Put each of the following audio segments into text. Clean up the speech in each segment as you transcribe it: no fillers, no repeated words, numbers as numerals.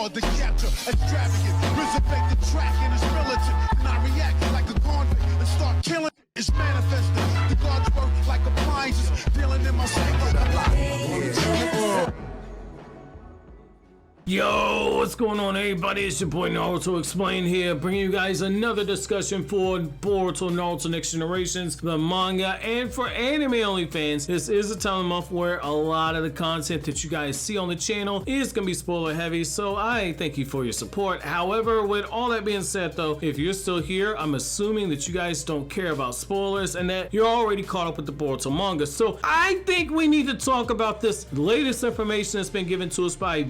hard to capture, extravagant, resurrect the track and it's militant. And I react like a convict and start killing. It's manifesting. The gods work like appliances, dealing in my psyche. Yo, what's going on, everybody? It's your boy Naruto Explained here, bringing you guys another discussion for Boruto Naruto Next Generations, the manga, and for anime only fans. This is a time of month where a lot of the content that you guys see on the channel is gonna be spoiler heavy, so I thank you for your support. However, with all that being said though, if you're still here, I'm assuming that you guys don't care about spoilers and that you're already caught up with the Boruto manga. So I think we need to talk about this latest information that's been given to us by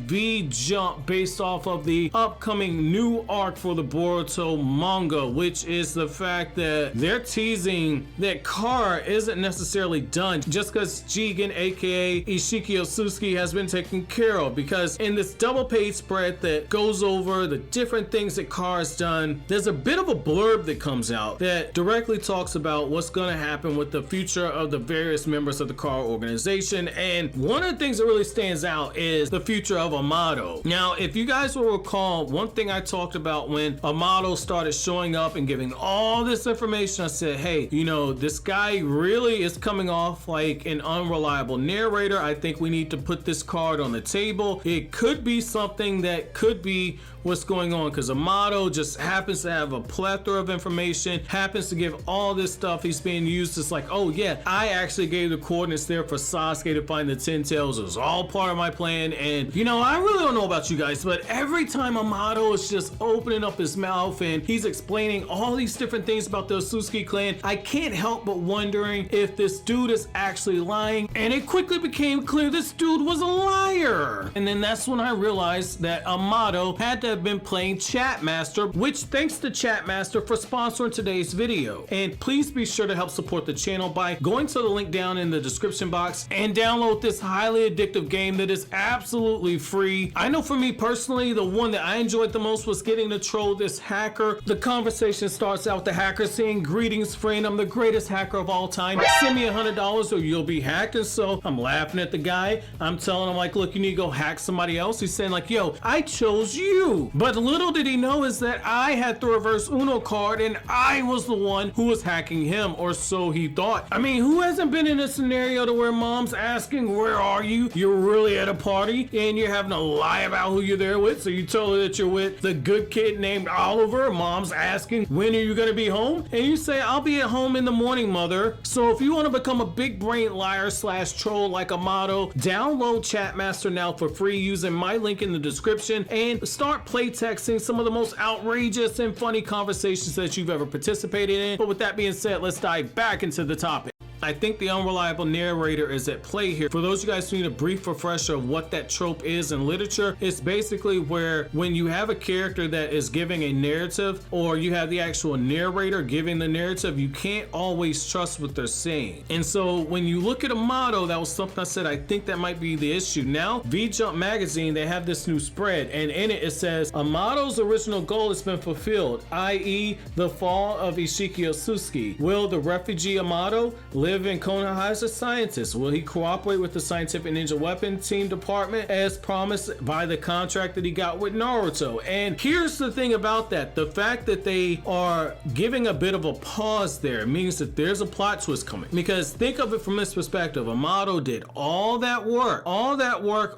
Jump based off of the upcoming new arc for the Boruto manga, which is the fact that they're teasing that Kara isn't necessarily done just because Jigen, aka Isshiki Otsutsuki, has been taken care of, because in this double page spread that goes over the different things that Kara's done, there's a bit of a blurb that comes out that directly talks about what's going to happen with the future of the various members of the Kara organization, and one of the things that really stands out is the future of Amado. Now, if you guys will recall, one thing I talked about when Amado started showing up and giving all this information, I said, hey, you know, this guy really is coming off like an unreliable narrator. I think we need to put this card on the table. It could be something that could be what's going on, because Amado just happens to have a plethora of information, happens to give all this stuff. He's being used as like, oh yeah, I actually gave the coordinates there for Sasuke to find the 10 tails. It was all part of my plan. And you know, I really don't know about you guys, but every time Amado is just opening up his mouth and he's explaining all these different things about the Otsutsuki clan, I can't help but wondering if this dude is actually lying. And it quickly became clear this dude was a liar. And then that's when I realized that Amado had to have been playing Chatmaster, which thanks to Chatmaster for sponsoring today's video. And please be sure to help support the channel by going to the link down in the description box and download this highly addictive game that is absolutely free. I know for me personally, the one that I enjoyed the most was getting to troll this hacker. The conversation starts out with the hacker saying, greetings friend, I'm the greatest hacker of all time. Send me $100 or you'll be hacked. And so I'm laughing at the guy. I'm telling him like, look, you need to go hack somebody else. He's saying like, yo, I chose you. But little did he know is that I had the reverse Uno card and I was the one who was hacking him, or so he thought. I mean, who hasn't been in a scenario to where mom's asking, where are you? You're really at a party and you're having to lie about who you're there with. So you tell her that you're with the good kid named Oliver. Mom's asking, when are you going to be home? And you say, I'll be at home in the morning, mother. So if you want to become a big brain liar slash troll like Amado, download Chatmaster now for free using my link in the description and start playtexting some of the most outrageous and funny conversations that you've ever participated in. But with that being said, let's dive back into the topic. I think the unreliable narrator is at play here. For those of you guys who need a brief refresher of what that trope is in literature, it's basically where when you have a character that is giving a narrative, or you have the actual narrator giving the narrative, you can't always trust what they're saying. And so when you look at Amado, that was something I said, I think that might be the issue. Now, V-Jump magazine, they have this new spread, and in it, it says, Amado's original goal has been fulfilled, i.e. the fall of Isshiki Otsutsuki. Will the refugee Amado live in Konoha as a scientist? Will he cooperate with the scientific ninja weapon team department as promised by the contract that he got with Naruto? And here's the thing about that, the fact that they are giving a bit of a pause there means that there's a plot twist coming, because think of it from this perspective. Amado did all that work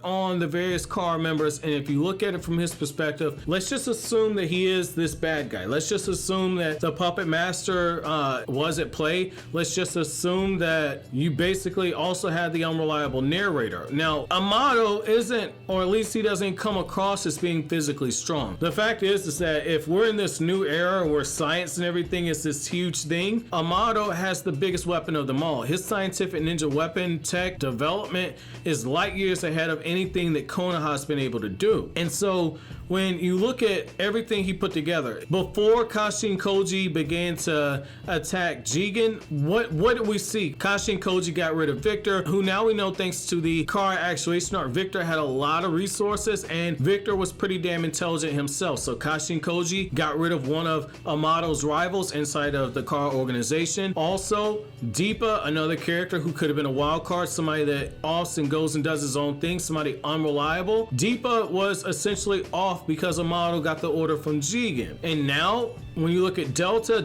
on the various Kara members, and if you look at it from his perspective, let's just assume that he is this bad guy. Let's just assume that the puppet master was at play. Let's just assume that you basically also had the unreliable narrator. Now, Amado isn't, or at least he doesn't come across as being physically strong. The fact is that if we're in this new era where science and everything is this huge thing, Amado has the biggest weapon of them all. His scientific ninja weapon tech development is light years ahead of anything that Konoha has been able to do. And so when you look at everything he put together, before Kashin Koji began to attack Jigen, what did we see, Kashin Koji got rid of Victor, who now we know thanks to the car actuation arc, Victor had a lot of resources and Victor was pretty damn intelligent himself. So Kashin Koji got rid of one of Amado's rivals inside of the car organization. Also, Deepa, another character who could have been a wild card, somebody that offs and goes and does his own thing, somebody unreliable. Deepa was essentially off because Amado got the order from Jigen. And now, when you look at Delta,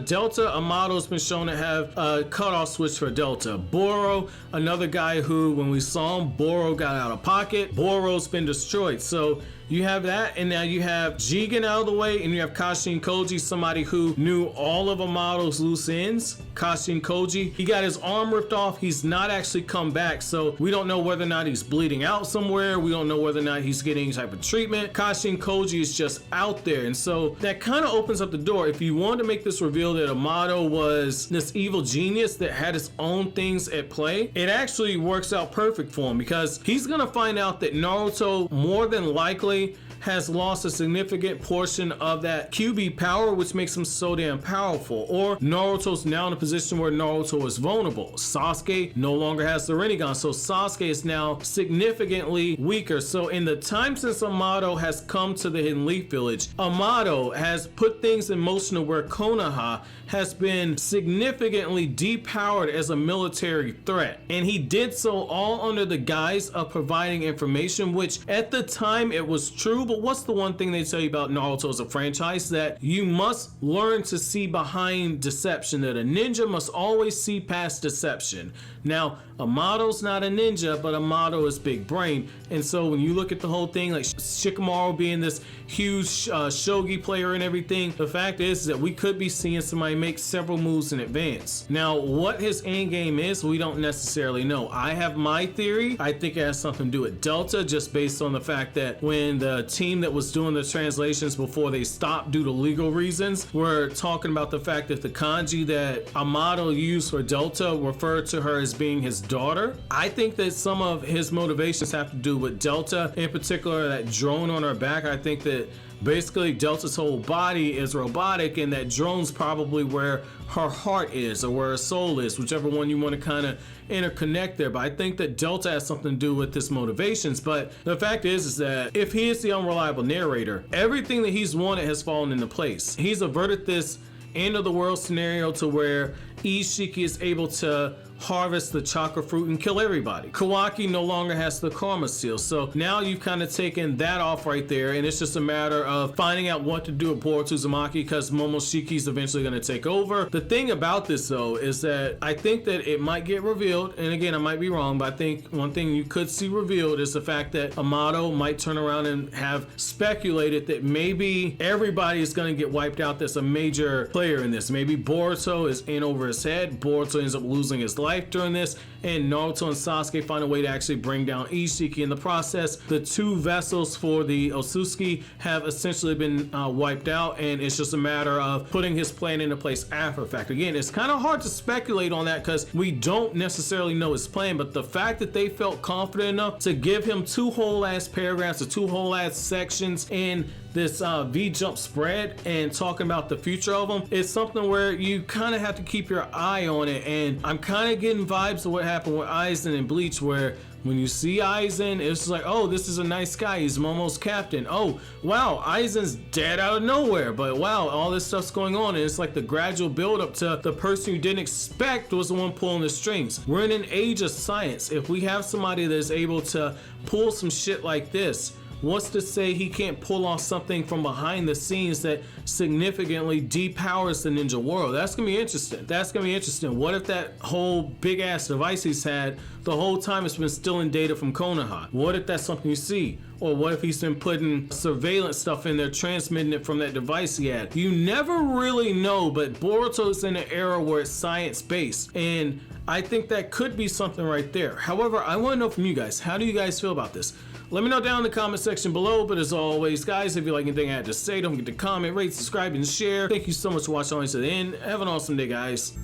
Amado's been shown to have a cutoff switch for Delta. Boro, another guy who, when we saw him, Boro got out of pocket. Boro's been destroyed. So you have that, and now you have Jigen out of the way, and you have Kashin Koji, somebody who knew all of Amado's loose ends. Kashin Koji, he got his arm ripped off. He's not actually come back, so we don't know whether or not he's bleeding out somewhere. We don't know whether or not he's getting any type of treatment. Kashin Koji is just out there, and so that kind of opens up the door. If you want to make this reveal that Amado was this evil genius that had his own things at play, it actually works out perfect for him, because he's gonna find out that Naruto more than likely has lost a significant portion of that QB power, which makes him so damn powerful. Or Naruto's now in a position where Naruto is vulnerable. Sasuke no longer has the rinnegan, so Sasuke is now significantly weaker. So in the time since Amado has come to the Hidden Leaf Village, Amado has put things in motion to where Konoha has been significantly depowered as a military threat. And he did so all under the guise of providing information, which at the time it was true. But what's the one thing they tell you about Naruto as a franchise? That you must learn to see behind deception, that a ninja must always see past deception. Now, Amado's not a ninja, but Amado is big brain. And so when you look at the whole thing, like Shikamaru being this huge shogi player and everything, the fact is that we could be seeing somebody make several moves in advance. Now, what his end game is, we don't necessarily know. I have my theory. I think it has something to do with Delta, just based on the fact that when the team that was doing the translations before they stopped due to legal reasons were talking about the fact that the kanji that Amado used for Delta referred to her as being his daughter. I think that some of his motivations have to do with Delta, in particular that drone on her back. I think that basically Delta's whole body is robotic, and that drone's probably where her heart is, or where her soul is, whichever one you want to kind of interconnect there. But I think that Delta has something to do with his motivations. But the fact is that if he is the unreliable narrator, everything that he's wanted has fallen into place. He's averted this end of the world scenario to where Isshiki is able to harvest the chakra fruit and kill everybody. Kawaki no longer has the karma seal, so now you've kind of taken that off right there, and it's just a matter of finding out what to do with Boruto Uzumaki, because Momoshiki's eventually going to take over. The thing about this though is that I think that it might get revealed, and again I might be wrong, but I think one thing you could see revealed is the fact that Amado might turn around and have speculated that maybe everybody is going to get wiped out that's a major player in this. Maybe Boruto is in over his head, Boruto ends up losing his life during this, and Naruto and Sasuke find a way to actually bring down Isshiki in the process. The two vessels for the Otsutsuki have essentially been wiped out, and it's just a matter of putting his plan into place after the fact. Again, it's kind of hard to speculate on that because we don't necessarily know his plan, but the fact that they felt confident enough to give him two whole ass paragraphs or two whole ass sections in this V-jump spread and talking about the future of them, is something where you kind of have to keep your eye on it. And I'm kind of getting vibes of what happened with Aizen and Bleach, where when you see Aizen, it's like, oh, this is a nice guy, he's Momo's captain. Oh, wow, Aizen's dead out of nowhere, but wow, all this stuff's going on, and it's like the gradual build up to the person you didn't expect was the one pulling the strings. We're in an age of science. If we have somebody that's able to pull some shit like this, what's to say he can't pull off something from behind the scenes that significantly depowers the ninja world? That's gonna be interesting. That's gonna be interesting. What if that whole big ass device he's had the whole time it's been stealing data from Konoha? What if that's something you see? Or what if he's been putting surveillance stuff in there, transmitting it from that device he had? You never really know, but Boruto's in an era where it's science-based, and I think that could be something right there. However, I want to know from you guys, how do you guys feel about this? Let me know down in the comment section below, but as always, guys, if you like anything I had to say, don't forget to comment, rate, subscribe, and share. Thank you so much for watching all the way to the end. Have an awesome day, guys.